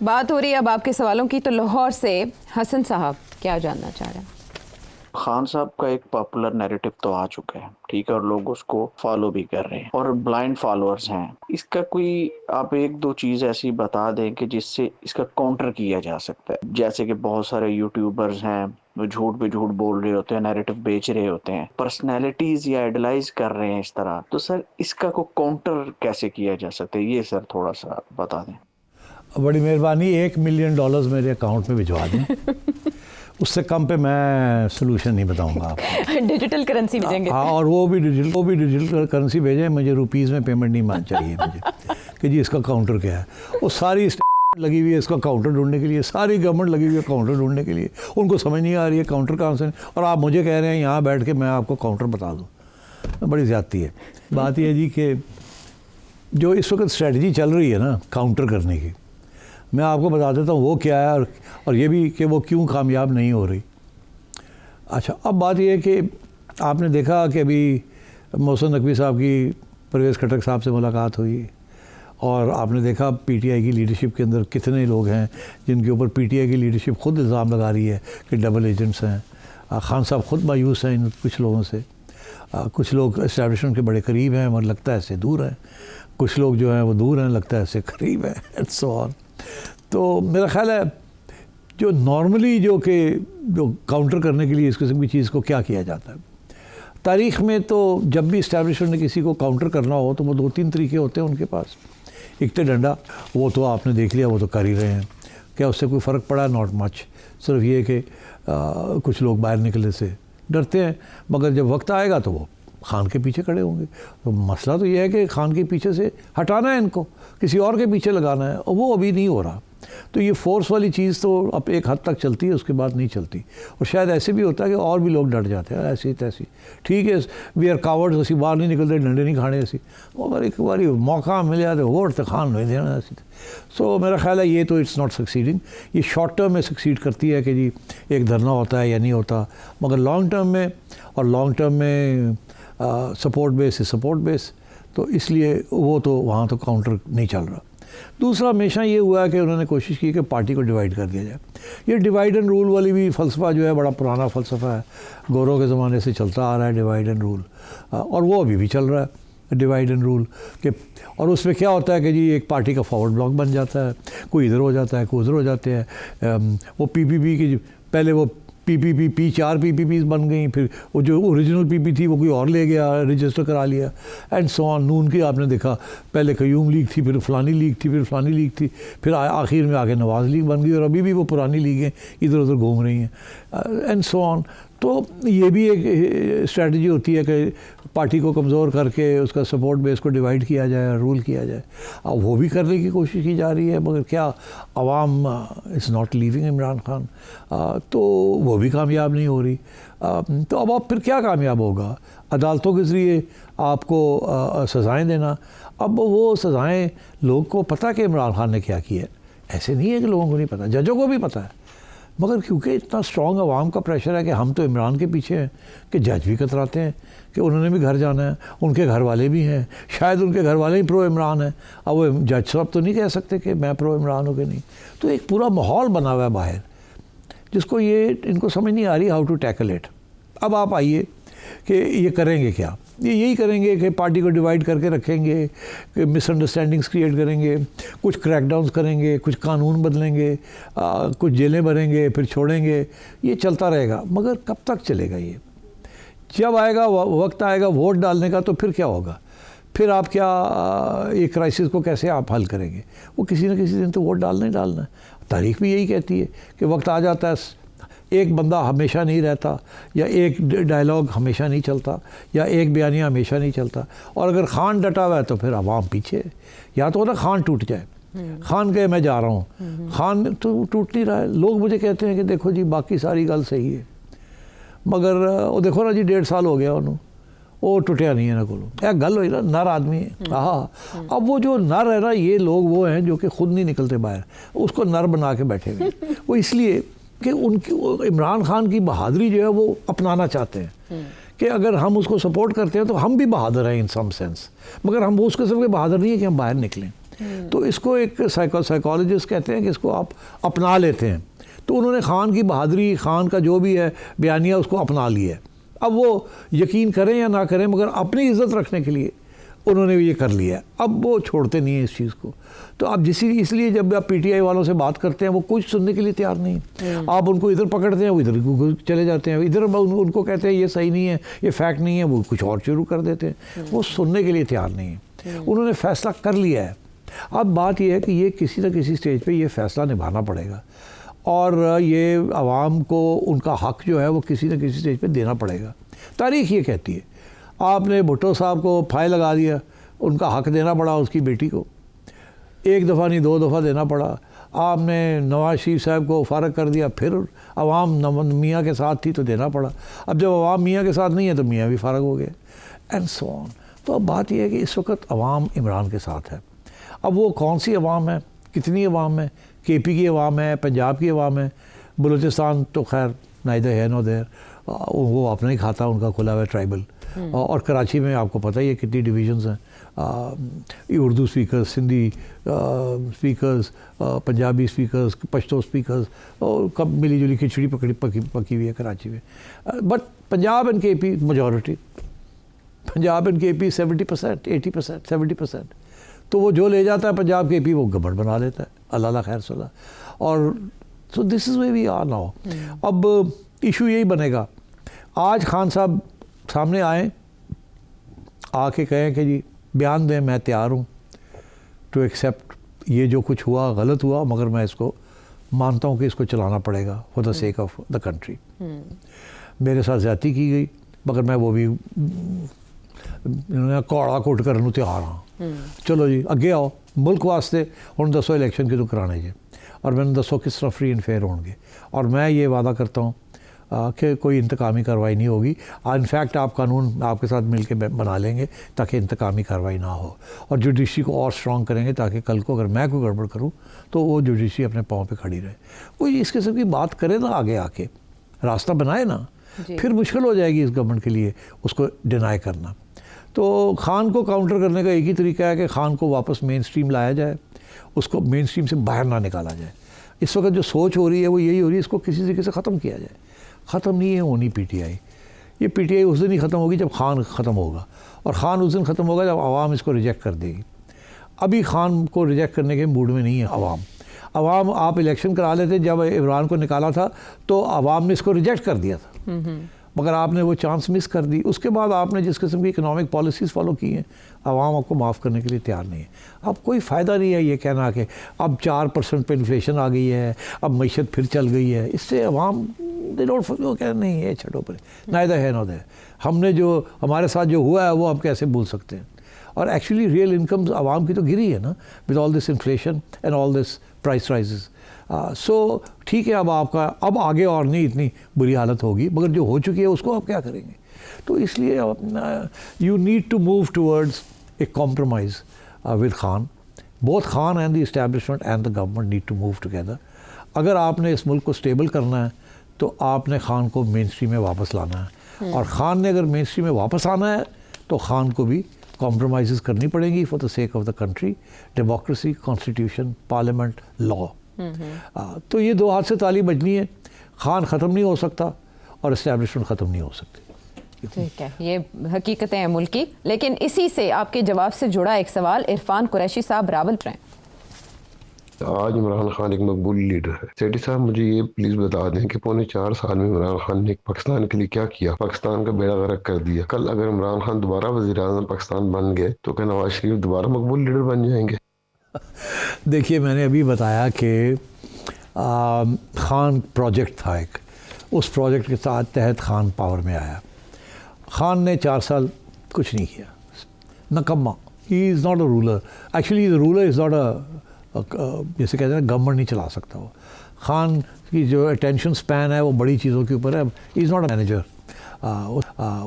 बात हो रही है अब आपके सवालों की, तो लाहौर से हसन साहब क्या जानना चाह रहे हैं? खान साहब का एक पॉपुलर नैरेटिव तो आ चुका है, ठीक है, और लोग उसको फॉलो भी कर रहे हैं और ब्लाइंड फॉलोअर्स हैं। इसका कोई आप एक दो चीज ऐसी बता दें कि जिससे इसका काउंटर किया जा सकता है। जैसे कि बहुत सारे यूट्यूबर्स हैं वो झूठ पे झूठ बोल रहे होते हैं, नैरेटिव बेच रहे होते हैं, पर्सनैलिटीज या आइडलाइज कर रहे हैं इस तरह। तो सर इसका को काउंटर कैसे किया जा सकता है, ये सर थोड़ा सा बता दें। बड़ी मेहरबानी, $1 मिलियन मेरे अकाउंट में भिजवा दें। उससे कम पे मैं सोल्यूशन नहीं बताऊंगा आपको। डिजिटल करेंसी भेजेंगे। हाँ, और वो भी डिजिटल करेंसी भेजें, मुझे रुपीज़ में पेमेंट नहीं मान चाहिए मुझे कि जी इसका काउंटर क्या है। वो सारी लगी हुई है इसका काउंटर ढूंढने के लिए, सारी गवर्नमेंट लगी हुई है काउंटर ढूंढने के लिए। उनको समझ नहीं आ रही है काउंटर कहाँ से, और आप मुझे कह रहे हैं यहाँ बैठ के मैं आपको काउंटर बता दूँ। बड़ी ज़्यादती है। बात यह है जी कि जो इस वक्त स्ट्रेटजी चल रही है ना काउंटर करने की, मैं आपको बता देता हूँ वो क्या है, और ये भी कि वो क्यों कामयाब नहीं हो रही। अच्छा, अब बात ये है कि आपने देखा कि अभी मोहसिन नकवी साहब की परवेज़ खटक साहब से मुलाकात हुई, और आपने देखा पीटीआई की लीडरशिप के अंदर कितने लोग हैं जिनके ऊपर पीटीआई की लीडरशिप खुद इल्ज़ाम लगा रही है कि डबल एजेंट्स हैं। खान साहब खुद मायूस हैं इन कुछ लोगों से। कुछ लोग एस्टैब्लिशमेंट के बड़े करीब हैं और लगता है इससे दूर हैं, कुछ लोग जो हैं वो दूर हैं, लगता है इससे करीब हैं, एंड सो ऑन। तो मेरा ख्याल है जो नॉर्मली जो काउंटर करने के लिए इस किस्म की चीज़ को क्या किया जाता है तारीख़ में, तो जब भी इस्टेब्लिशमेंट ने किसी को काउंटर करना हो तो वो 2-3 तरीके होते हैं उनके पास। एक तो डंडा, वो तो आपने देख लिया, वो तो कर ही रहे हैं। क्या उससे कोई फ़र्क पड़ा? Not much. सिर्फ ये कि कुछ लोग बाहर निकलने से डरते हैं, मगर जब वक्त आएगा तो वो खान के पीछे खड़े होंगे। तो मसला तो ये है कि खान के पीछे से हटाना है इनको, किसी और के पीछे लगाना है, और वो अभी नहीं हो रहा। तो ये फोर्स वाली चीज़ तो अब एक हद तक चलती है, उसके बाद नहीं चलती। और शायद ऐसे भी होता है कि और भी लोग डर जाते हैं, ऐसी तैसी, ठीक है, वी आर कावर्ड्स, असी बाहर नहीं निकलते, डंडे नहीं खाने ऐसी। अगर एक बार मौका मिल जाए तो वोट तो खान नहीं देना ऐसी। सो मेरा ख्याल है ये तो इट्स नॉट सक्सीडिंग। ये शॉर्ट टर्म में सक्सीड करती है कि जी एक धरना होता है या नहीं होता, मगर लॉन्ग टर्म में सपोर्ट बेस है सपोर्ट बेस, तो इसलिए वो तो वहाँ तो काउंटर नहीं चल रहा। दूसरा, हमेशा ये हुआ है कि उन्होंने कोशिश की कि पार्टी को डिवाइड कर दिया जाए। ये डिवाइड एंड रूल वाली भी फ़लसफ़ा जो है बड़ा पुराना फ़लसफ़ा है, गोरों के ज़माने से चलता आ रहा है डिवाइड एंड रूल, और वो अभी भी चल रहा है डिवाइड एंड रूल के। और उसमें क्या होता है कि जी एक पार्टी का फॉरवर्ड ब्लॉक बन जाता है, कोई इधर हो जाता है, कोई उधर हो जाते हैं। वो पीपीपी की पहले वो पीपीपी 4 पीपीपीज बन गई, फिर वो जो ओरिजिनल पीपी थी वो कोई और ले गया, रजिस्टर करा लिया, एंड सो ऑन। नून की आपने देखा पहले कयूम लीग थी, फिर फ़लानी लीग थी, फिर फ़लानी लीग थी, फिर आखिर में आके नवाज़ लीग बन गई, और अभी भी वो पुरानी लीगें इधर उधर घूम रही हैं, एंड सो ऑन। तो ये भी एक स्ट्रेटजी होती है कि पार्टी को कमज़ोर करके उसका सपोर्ट बेस को डिवाइड किया जाए, रूल किया जाए। अब वो भी करने की कोशिश की जा रही है, मगर क्या अवाम is not leaving Imran Khan, तो वो भी कामयाब नहीं हो रही। तो अब आप फिर क्या कामयाब होगा? अदालतों के ज़रिए आपको सज़ाएँ देना। अब वो सज़ाएँ लोग को पता कि इमरान खान ने क्या किया, ऐसे नहीं है कि लोगों को नहीं पता, जजों को भी पता है, मगर क्योंकि इतना स्ट्रॉन्ग आवाम का प्रेशर है कि हम तो इमरान के पीछे हैं, कि जज भी कतराते हैं कि उन्होंने भी घर जाना है, उनके घर वाले भी हैं, शायद उनके घर वाले ही प्रो इमरान हैं। अब वो जज साहब तो नहीं कह सकते कि मैं प्रो इमरान हूँ कि नहीं। तो एक पूरा माहौल बना हुआ है बाहर, जिसको ये इनको समझ नहीं आ रही हाउ टू टैकल इट। अब आप आइए कि ये करेंगे क्या? ये यही करेंगे कि पार्टी को डिवाइड करके रखेंगे, कि मिसअंडरस्टैंडिंग्स क्रिएट करेंगे, कुछ क्रैकडाउन्स करेंगे, कुछ कानून बदलेंगे, कुछ जेलें भरेंगे, फिर छोड़ेंगे। ये चलता रहेगा, मगर कब तक चलेगा ये? जब आएगा वक्त आएगा वोट डालने का, तो फिर क्या होगा? फिर आप क्या ये क्राइसिस को कैसे आप हल करेंगे? वो किसी न किसी दिन तो वोट डालना ही डालना है। तारीख भी यही कहती है कि वक्त आ जाता है, एक बंदा हमेशा नहीं रहता, या एक डायलॉग हमेशा नहीं चलता, या एक बयानिया हमेशा नहीं चलता। और अगर खान डटा हुआ है तो फिर आवाम पीछे। या तो ना खान टूट जाए, खान कहे मैं जा रहा हूँ, खान तो टूट नहीं रहा है। लोग मुझे कहते हैं कि देखो जी बाकी सारी गल सही है, मगर वो देखो ना जी 1.5 साल हो गया उन्होंने, वो टुटिया नहीं है ना कोलो। एक गल हुई ना, नर आदमी है। हाँ, अब वो जो नर है ना, ये लोग वो हैं जो कि खुद नहीं निकलते बाहर, उसको नर बना के बैठे हुए। वो इसलिए कि उनकी इमरान खान की बहादुरी जो है वो अपनाना चाहते हैं, कि अगर हम उसको सपोर्ट करते हैं तो हम भी बहादुर हैं इन सम सेंस, मगर हम उस किस्म के बहादुर नहीं है कि हम बाहर निकलें। तो इसको एक साइकोलॉजिस्ट कहते हैं कि इसको आप अपना लेते हैं। तो उन्होंने खान की बहादुरी, खान का जो भी है बयानिया, उसको अपना लिया है। अब वो यकीन करें या ना करें, मगर अपनी इज़्ज़त रखने के लिए उन्होंने ये कर लिया है। अब वो छोड़ते नहीं हैं इस चीज़ को। तो अब इसलिए जब आप पीटीआई वालों से बात करते हैं, वो कुछ सुनने के लिए तैयार नहीं। आप उनको इधर पकड़ते हैं, वो इधर चले जाते हैं, इधर उनको कहते हैं ये सही नहीं है, ये फैक्ट नहीं है, वो कुछ और शुरू कर देते हैं। वो सुनने के लिए तैयार नहीं है। उन्होंने फ़ैसला कर लिया है। अब बात यह है कि ये किसी न किसी स्टेज पर ये फ़ैसला निभाना पड़ेगा, और ये आवाम को उनका हक़ जो है वो किसी न किसी स्टेज पर देना पड़ेगा। तारीख़ ये कहती है, आपने भुट्टो साहब को फाइल लगा दिया, उनका हक़ देना पड़ा उसकी बेटी को, एक दफ़ा नहीं 2 दफ़ा देना पड़ा। आपने नवाज शरीफ साहब को फ़ारग कर दिया, फिर अवाम मियाँ के साथ थी तो देना पड़ा। अब जब अवाम मियाँ के साथ नहीं है तो मियाँ भी फ़ारग हो गए, एंड सो ऑन। तो अब बात यह है कि इस वक्त अवाम इमरान के साथ है। अब वो कौन सी अवाम है, कितनी अवाम है, केपी की अवाम है, पंजाब की अवाम है, बलूचिस्तान तो खैर नाइदर है नो देयर, वो अपना ही खाता, उनका खुला हुआ ट्राइबल। और कराची में आपको पता ही है कितनी डिवीजन्स हैं, Urdu speakers, Sindhi speakers, Punjabi speakers, Pashto speakers, और कब मिली जुली खिचड़ी पकी हुई है कराची में। बट पंजाब एंड के पी मेजॉरिटी, पंजाब एंड के पी 70%, 80%, 70%। तो वो जो ले जाता है पंजाब के पी वो गवर्नमेंट बना लेता है, अल्लाह खैर सला। और so this is way we are now. अब इशू यही बनेगा, आज खान साहब सामने आए, आके कहें कि जी बयान दें, मैं तैयार हूँ टू एक्सेप्ट ये जो कुछ हुआ गलत हुआ, मगर मैं इसको मानता हूँ कि इसको चलाना पड़ेगा for the sake of the country. मेरे साथ ज़्यादती की गई, मगर मैं वो भी कौड़ा कुट करने तैयार हाँ। चलो जी अगे आओ, मुल्क वास्ते हुण दसो इलैक्शन कितों कराने जे, और मैंने दसो किस तरह फ्री एंड फेयर होंगे। और मैं ये वादा करता हूँ कि कोई इंतकामी कार्रवाई नहीं होगी। इनफैक्ट आप कानून आपके साथ मिलके बना लेंगे ताकि इंतकामी कार्रवाई ना हो, और जुडिशरी को और स्ट्रॉन्ग करेंगे ताकि कल को अगर मैं कोई गड़बड़ करूँ तो वो जुडिशरी अपने पाँव पे खड़ी रहे। कोई इस किस्म की बात करे ना, आगे आके रास्ता बनाए ना, फिर मुश्किल हो जाएगी इस गवर्नमेंट के लिए उसको डिनाई करना। तो खान को काउंटर करने का एक ही तरीका है कि खान को वापस मेन स्ट्रीम लाया जाए, उसको मेन स्ट्रीम से बाहर ना निकाला जाए। इस वक्त जो सोच हो रही है वो यही हो रही है, इसको किसी तरीके से ख़त्म किया जाए। ख़त्म नहीं है होनी पीटीआई, ये पीटीआई उस दिन ही ख़त्म होगी जब खान ख़त्म होगा, और ख़ान उस दिन ख़त्म होगा जब आवाम इसको रिजेक्ट कर देगी। अभी खान को रिजेक्ट करने के मूड में नहीं है आवाम। आप इलेक्शन करा लेते, जब इमरान को निकाला था तो आवाम ने इसको रिजेक्ट कर दिया था, मगर आपने वो चांस मिस कर दी। उसके बाद आपने जिस किस्म की इकोनॉमिक पॉलिसीज़ फॉलो की हैं, आवाम आपको माफ़ करने के लिए तैयार नहीं है। अब कोई फ़ायदा नहीं है ये कहना कि अब 4% पे इन्फ्लेशन आ गई है, अब मईशत फिर चल गई है। इससे आवाम दे डोंट वो कह नहीं है, छठो पर नाइदर है नो देयर। हमने जो हमारे साथ जो हुआ है वो आप कैसे भूल सकते हैं। और एक्चुअली रियल इनकम्स आवाम की तो गिरी है ना, with all this inflation and all this price rises. So ठीक है, अब आपका अब आगे और नहीं इतनी बुरी हालत होगी, मगर जो हो चुकी है उसको आप क्या करेंगे। तो इसलिए you need to move towards a compromise with Khan. Both Khan and the establishment and the government need to move together. अगर आपने इस मुल्क को स्टेबल करना है तो आपने खान को मेन स्ट्रीम में वापस लाना है, और ख़ान ने अगर मेन स्ट्रीम में वापस आना है तो खान को भी कॉम्प्रोमाइज़ करनी पड़ेगी for the sake of the country, democracy, constitution, parliament, law. तो ये दो हाथ से ताली बजनी है। खान ख़त्म नहीं हो सकता और इस्टेब्लिशमेंट ख़त्म नहीं हो सकती। ठीक है, ये हकीकतें हैं मुल्क की। लेकिन इसी से आपके जवाब से जुड़ा एक सवाल, इरफान कुरैशी साहब रावलपिंडी। आज इमरान खान एक मकबूल लीडर है। सेठी साहब मुझे ये प्लीज़ बता दें कि पौने 4 साल में इमरान खान ने पाकिस्तान के लिए क्या किया, पाकिस्तान का बेड़ा गर्क कर दिया। कल अगर इमरान खान दोबारा वज़ीर-ए-आज़म पाकिस्तान बन गए तो क्या नवाज शरीफ दोबारा मकबूल लीडर बन जाएंगे? देखिए, मैंने अभी बताया कि खान प्रोजेक्ट था एक, उस प्रोजेक्ट के तहत खान पावर में आया। खान ने 4 साल कुछ नहीं किया, नकम्मा। He is not a ruler, actually the ruler is not a, जैसे कहते हैं गवर्नमेंट नहीं चला सकता वो। खान की जो अटेंशन स्पैन है वो बड़ी चीज़ों के ऊपर है। ही इज़ नॉट अ मैनेजर,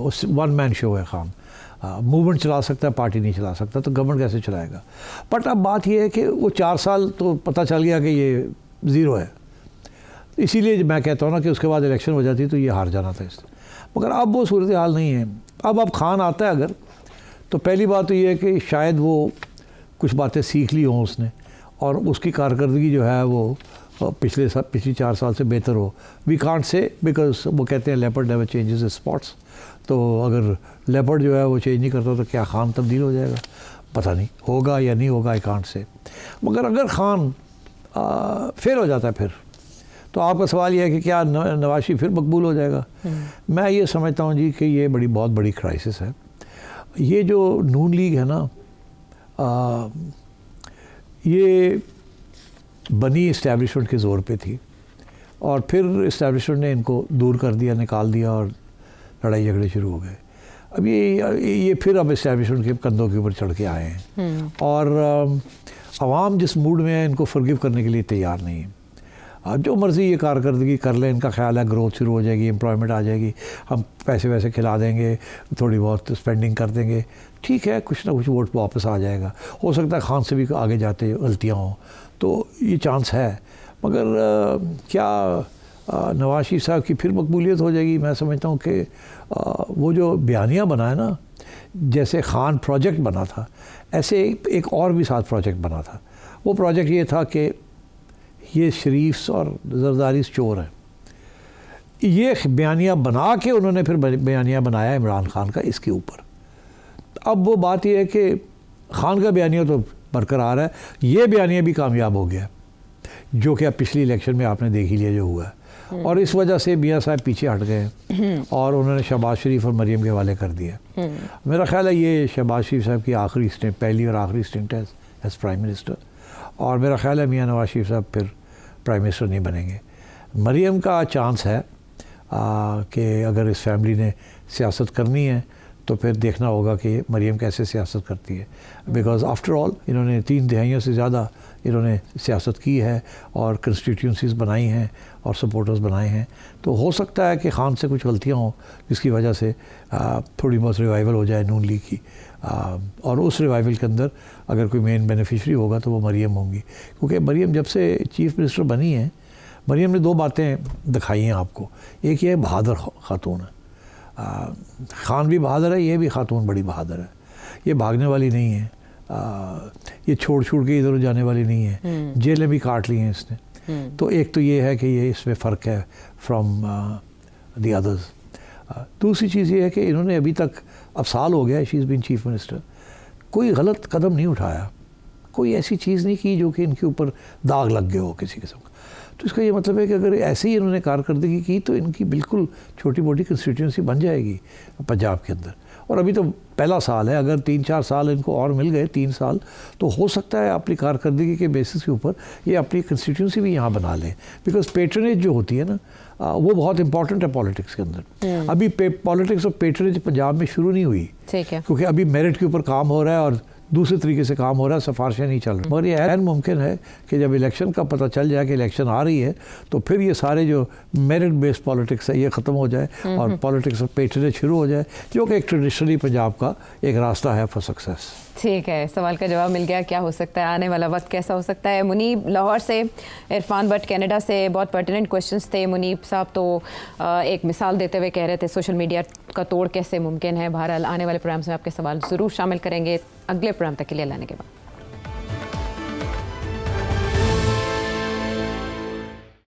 उस वन मैन शो है खान। मूवमेंट चला सकता है, पार्टी नहीं चला सकता, तो गवर्नमेंट कैसे चलाएगा। बट अब बात यह है कि वो 4 साल तो पता चल गया कि ये ज़ीरो है, इसीलिए मैं कहता हूँ ना कि उसके बाद इलेक्शन हो जाती तो ये हार जाना था इससे। मगर अब वो सूरत हाल नहीं है। अब खान आता है अगर, तो पहली बात तो ये है कि शायद वो कुछ बातें सीख ली हों उसने और उसकी कारकर्दगी जो है वो पिछली 4 साल से बेहतर हो। वी कांट से, बिकॉज वो कहते हैं leopard never changes it's spots. तो अगर लेपर्ड जो है वो चेंज नहीं करता तो क्या खान तब्दील हो जाएगा? पता नहीं होगा या नहीं होगा, आई कांट से। मगर अगर खान फेल हो जाता है फिर तो आपका सवाल यह है कि क्या नवाज शरीफ फिर मकबूल हो जाएगा? मैं ये समझता हूँ जी कि ये बहुत बड़ी क्राइसिस है। ये जो नून लीग है ना, ये बनी इस्टेब्लिशमेंट के ज़ोर पे थी और फिर इस्टेब्लिशमेंट ने इनको दूर कर दिया, निकाल दिया और लड़ाई झगड़े शुरू हो गए। अब ये फिर अब इस्टेब्लिशमेंट के कंधों के ऊपर चढ़ के आए हैं और आवाम जिस मूड में है इनको फॉरगिव करने के लिए तैयार नहीं है। अब जो मर्ज़ी ये कारकर्दगी कर लें, इनका ख्याल है ग्रोथ शुरू हो जाएगी, एम्प्लॉयमेंट आ जाएगी, हम पैसे वैसे खिला देंगे, थोड़ी बहुत स्पेंडिंग कर देंगे, ठीक है, कुछ ना कुछ वोट वापस आ जाएगा। हो सकता है खान से भी आगे जाते गलतियाँ हों, तो ये चांस है। मगर क्या नवाज शरीफ साहब की फिर मकबूलियत हो जाएगी? मैं समझता हूँ कि वो जो बयानियाँ बना है ना, जैसे खान प्रोजेक्ट बना था, ऐसे एक और भी साथ प्रोजेक्ट बना था। वो प्रोजेक्ट ये था कि ये शरीफ और जरदारी चोर हैं। ये बयानियाँ बना के उन्होंने फिर बयानियाँ बनाया इमरान खान का इसके ऊपर। अब वो बात ये है कि खान का बयानिया तो बरकरार है, ये बयानिया भी कामयाब हो गया, जो कि अब पिछली इलेक्शन में आपने देख ही लिया जो हुआ है। और इस वजह से मियाँ साहब पीछे हट गए और उन्होंने शहबाज शरीफ और मरीम के हवाले कर दिया। मेरा ख्याल है ये शहबाज शरीफ साहब की आखिरी स्टेंट, पहली और आखिरी स्टेंट है एज प्राइम मिनिस्टर। और मेरा ख्याल है मियाँ नवाज शरीफ साहब फिर प्राइम मिनिस्टर नहीं बनेंगे। मरीम का चांस है कि अगर इस फैमिली ने सियासत करनी है तो फिर देखना होगा कि मरीम कैसे सियासत करती है। बिकॉज़ आफ्टर ऑल इन्होंने 3 दहाइयों से ज़्यादा इन्होंने सियासत की है और कंस्टिट्यूंसीज़ बनाई हैं और सपोर्टर्स बनाए हैं। तो हो सकता है कि खान से कुछ गलतियाँ हों जिसकी वजह से थोड़ी बहुत रिवाइवल हो जाए नून लीग की। और उस रिवाइवल के अंदर अगर कोई मेन बेनिफिशरी होगा तो वो मरीम होंगी, क्योंकि मरीम जब से चीफ़ मिनिस्टर बनी है, मरीम ने 2 बातें दिखाई हैं आपको। एक ये बहादुर खातून है, खान भी बहादुर है, ये भी खातून बड़ी बहादुर है, ये भागने वाली नहीं है, ये छोड़ के इधर जाने वाली नहीं है, जेलें भी काट ली हैं इसने। तो एक तो ये है कि ये इसमें फ़र्क है फ्रॉम दी अदर्स। दूसरी चीज़ ये है कि इन्होंने अभी तक, अब साल हो गया she is been chief minister, कोई गलत कदम नहीं उठाया, कोई ऐसी चीज़ नहीं की जो कि इनके ऊपर दाग लग गया हो किसी किस्म का। तो इसका ये मतलब है कि अगर ऐसे ही इन्होंने कारकर्दगी की तो इनकी बिल्कुल छोटी मोटी कंस्टिट्यूंसी बन जाएगी पंजाब के अंदर। और अभी तो पहला साल है, अगर 3-4 साल इनको और मिल गए, 3 साल, तो हो सकता है अपनी कारकर्दगी के बेसिस के ऊपर ये अपनी कंस्टिट्यूंसी भी यहाँ बना लें। बिकॉज पेट्रनेज जो होती है ना, वो बहुत इंपॉर्टेंट है पॉलिटिक्स के अंदर। अभी पॉलिटिक्स ऑफ पेट्रनेज पंजाब में शुरू नहीं हुई, ठीक है, क्योंकि अभी मेरिट के ऊपर काम हो रहा है और दूसरे तरीके से काम हो रहा है, सिफारिशें नहीं चल रही। मगर ये ऐन मुमकिन है कि जब इलेक्शन का पता चल जाए कि इलेक्शन आ रही है तो फिर ये सारे जो मेरिट बेस्ड पॉलिटिक्स है ये ख़त्म हो जाए और पॉलिटिक्स ऑफ पेट्रनेज शुरू हो जाए, जो कि एक ट्रेडिशनली पंजाब का एक रास्ता है फॉर सक्सेस। ठीक है, सवाल का जवाब मिल गया। क्या हो सकता है, आने वाला वक्त कैसा हो सकता है? मुनीब लाहौर से, इरफान भट्ट कनाडा से, बहुत पर्टिनेंट क्वेश्चंस थे। मुनीब साहब तो एक मिसाल देते हुए कह रहे थे सोशल मीडिया का तोड़ कैसे मुमकिन है। बहरहाल आने वाले प्रोग्राम्स में आपके सवाल ज़रूर शामिल करेंगे। अगले प्रोग्राम तक के लिए लाने के बाद।